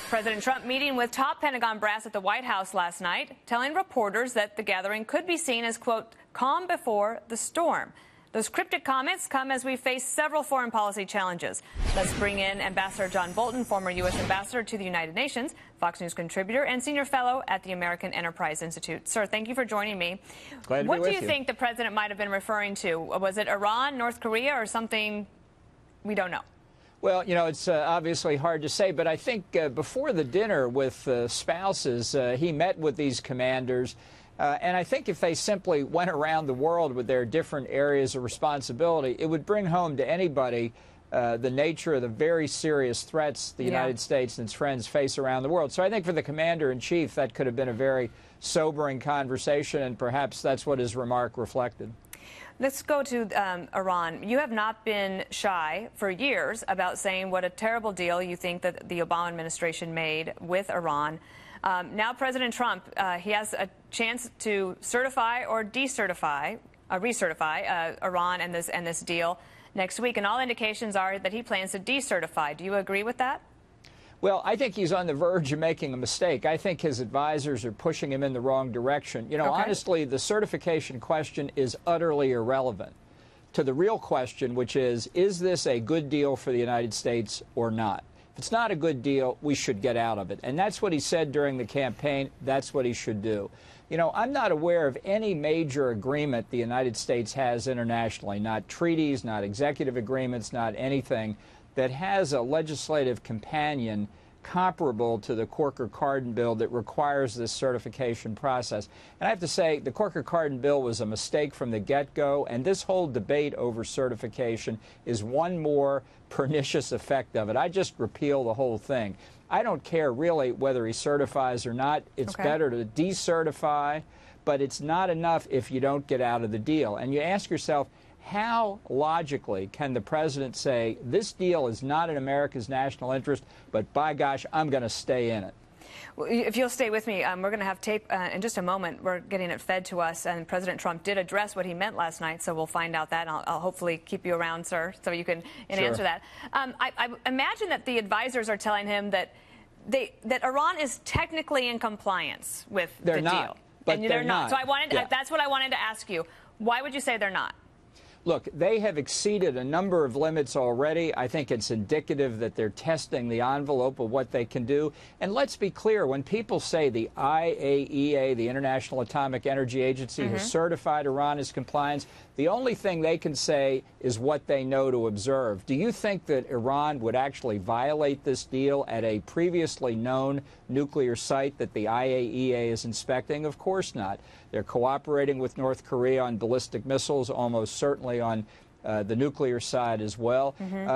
President Trump meeting with top Pentagon brass at the White House last night, telling reporters that the gathering could be seen as, quote, calm before the storm. Those cryptic comments come as we face several foreign policy challenges. Let's bring in Ambassador John Bolton, former U.S. ambassador to the United Nations, Fox News contributor, and senior fellow at the American Enterprise Institute. Sir, thank you for joining me. Glad to be what with do you think the president might have been referring to? Was it Iran, North Korea, or something we don't know? Well, you know, it's obviously hard to say, but I think before the dinner with spouses, he met with these commanders. And I think if they simply went around the world with their different areas of responsibility, it would bring home to anybody the nature of the very serious threats the United States and its friends face around the world. So I think for the commander-in-chief, that could have been a very sobering conversation, and perhaps that's what his remark reflected. Let's go to Iran. You have not been shy for years about saying what a terrible deal you think that the Obama administration made with Iran. Now President Trump, he has a chance to certify or decertify, recertify Iran and this deal next week, and all indications are that he plans to decertify. Do you agree with that? Well, I think he's on the verge of making a mistake. I think his advisors are pushing him in the wrong direction. You know, honestly, the certification question is utterly irrelevant to the real question, which is this a good deal for the United States or not? If it's not a good deal, we should get out of it. And that's what he said during the campaign. That's what he should do. You know, I'm not aware of any major agreement the United States has internationally, not treaties, not executive agreements, not anything, that has a legislative companion comparable to the Corker-Cardin bill that requires this certification process. And I have to say, the Corker-Cardin bill was a mistake from the get-go, and this whole debate over certification is one more pernicious effect of it. I just repeal the whole thing. I don't care really whether he certifies or not. It's better to decertify, but it's not enough if you don't get out of the deal. And you ask yourself, how logically can the president say this deal is not in America's national interest, but by gosh, I'm going to stay in it? Well, if you'll stay with me, we're going to have tape in just a moment. We're getting it fed to us, and President Trump did address what he meant last night, so we'll find out that. And I'll hopefully keep you around, sir, so you can answer that. I imagine that the advisors are telling him that Iran is technically in compliance with the deal. But they're not. So that's what I wanted to ask you. Why would you say they're not? Look, they have exceeded a number of limits already. I think it's indicative that they're testing the envelope of what they can do. And let's be clear, when people say the IAEA, the International Atomic Energy Agency, has certified Iran as compliance, the only thing they can say is what they know to observe. Do you think that Iran would actually violate this deal at a previously known nuclear site that the IAEA is inspecting? Of course not. They're cooperating with North Korea on ballistic missiles, almost certainly on the nuclear side as well.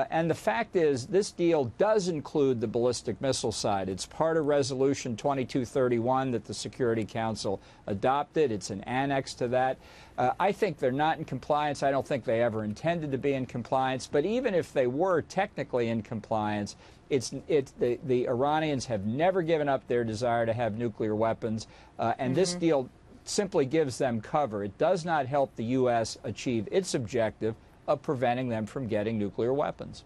And the fact is, this deal does include the ballistic missile side. It's part of Resolution 2231 that the Security Council adopted. It's an annex to that. I think they're not in compliance. I don't think they ever intended to be in compliance. But even if they were technically in compliance, the Iranians have never given up their desire to have nuclear weapons. And this deal simply gives them cover. It does not help the U.S. achieve its objective of preventing them from getting nuclear weapons.